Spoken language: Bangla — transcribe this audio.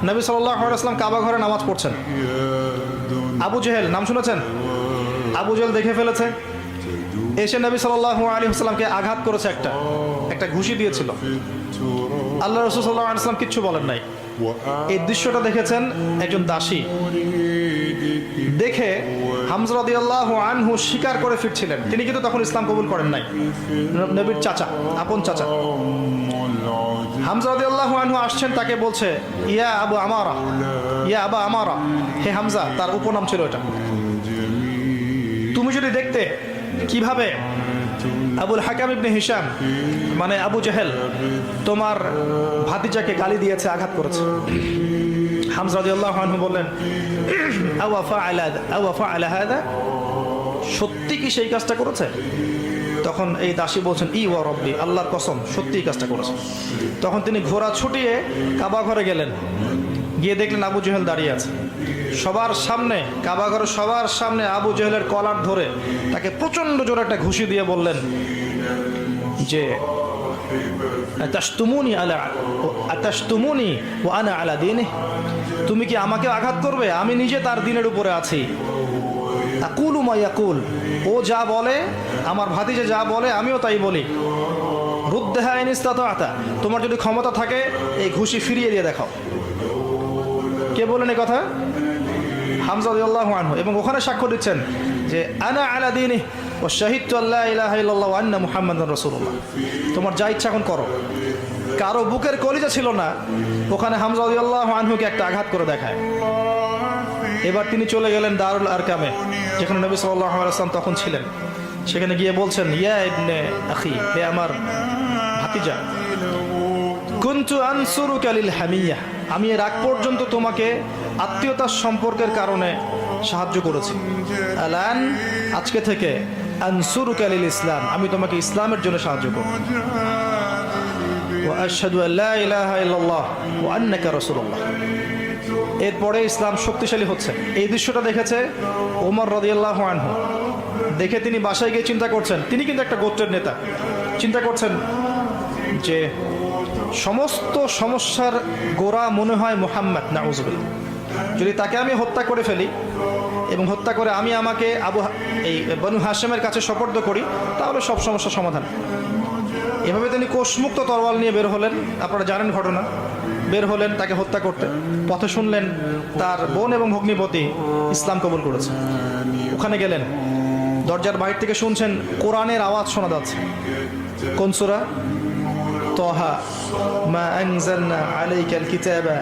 নবী সাল্লাল্লাহু আলাইহি ওয়াসাল্লাম কাবা ঘরে নামাজ পড়ছেন। আবু জেহেল নাম শুনেছেন? আবু জেহেল দেখে ফেলেছে, এসে নবী সাল্লাল্লাহু আলাইহি ওয়াসাল্লামকে আঘাত করেছে, একটা ঘুষি দিয়েছিল। আল্লাহ রাসূল সাল্লাল্লাহু আলাইহি ওয়াসাল্লাম কিচ্ছু বলেন নাই। এই দৃশ্যটা দেখেছেন একজন দাসী, দেখে হামজা রাদিয়াল্লাহু আনহু স্বীকার করে ফিরছিলেন। তিনি কিন্তু তখন ইসলাম কবুল করেন নাই, নবীর চাচা, আপন চাচা। হামজা রাদিয়াল্লাহু আনহু আসছেন, তাকে বলছে ইয়া আবু আমারা, ইয়া আবা আমারা, হে হামজা, তার উপনাম ছিল এটা। তুমি যদি দেখতে কিভাবে আবুল হাকাম ইবনে হিশাম মানে আবু জেহেল তোমার ভাতিজাকে গালি দিয়েছে, আঘাত করেছে। হামজা রাদিয়াল্লাহু আনহু বললেন আওয়া ফাআলা হাদা, সত্যি কি সেই কাজটা করেছে? তখন এই দাসী বলছেন ই ওয়া রব্বি, আল্লাহর কসম সত্যি এই কাজটা করেছে। তখন তিনি ঘোড়া ছুটিয়ে কাবা ঘরে গেলেন, গিয়ে দেখলেন আবু জেহেল দাঁড়িয়ে আছে সবার সামনে, কাবা ঘরে সবার সামনে আবু জেহেলের কলার ধরে তাকে প্রচন্ড জোরে একটা ঘুষি দিয়ে বললেন যে আতাশতুমুনি ওয়া আনা আলা দীনি, তুমি কি আমাকে আঘাত করবে? আমি নিজে তার দিনের উপরে আছি। আকুলু মা ইয়াকুল, ও যা বলে, আমার ভাতিজা যা বলে আমিও তাই বলি। রুদ্দাহা ইন ইসতাতা'তা, তোমার যদি ক্ষমতা থাকে এই ঘুষি ফিরিয়ে দিয়ে দেখাও। কে বলেন এই কথা? হামজা রাদিয়াল্লাহু আনহু। এবং ওখানে সাক্ষ্য দিচ্ছেন যে আনা আলা দীনি ওয়া শাহিদতু আল্লা ইলাহা ইল্লাল্লাহ ওয়া আন্না মুহাম্মাদান রাসূলুল্লাহ। তোমার যা ইচ্ছা এখন করো। কারো বুকের কলিজা ছিল না, ওখানে হামজা রাদিয়াল্লাহু আনহুকে একটা আঘাত করে দেখায়। এবার তিনি চলে গেলেন দারুল আরকামে, যেখানে নবী সাল্লাল্লাহু আলাইহি ওয়াসাল্লাম তখন ছিলেন। সেখানে গিয়ে বলছেন ইয়া ইবনে আখি, হে আমার ভাতিজা, কুনতু আনসুরুকা লিল হামিয়া, আমি এর আগ পর্যন্ত তোমাকে আত্মীয়তার সম্পর্কের কারণে সাহায্য করেছি। আলান, আজকে থেকে আনসুরুকা লিল ইসলাম, আমি তোমাকে ইসলামের জন্য সাহায্য করব। ওয়া আশহাদু আল্লা ইলাহা ইল্লাল্লাহ ওয়া আন্নাকা রাসূলুল্লাহ। এরপরে ইসলাম শক্তিশালী হচ্ছে। এই দৃশ্যটা দেখেছে ওমর রাদিয়াল্লাহু আনহু। দেখে তিনি বাসায় গিয়ে চিন্তা করছেন, তিনি কিন্তু একটা গোত্রের নেতা, চিন্তা করছেন যে সমস্ত সমস্যার গোড়া মনে হয় মুহাম্মদ, নাউযুবিল্লাহ। যদি তাকে আমি হত্যা করে ফেলি এবং হত্যা করে আমি আমাকে এই বনু হাশেমের কাছে সোপর্দ করি, তাহলে সব সমস্যার সমাধান। এভাবে তিনি কোষমুক্ত তরোয়াল নিয়ে বের হলেন। আপনারা জানেন ঘটনা। বের হলেন তাকে হত্যা করতে। পথে শুনলেন তার বোন এবং ভগ্নিপতি ইসলাম কবুল করেছে। ওখানে গেলেন, দরজার বাইরে থেকে শুনছেন কোরআনের আওয়াজ শোনা যাচ্ছে। কোন সূরা? তহা, মা আনজালনা আলাইকাল কিতাবা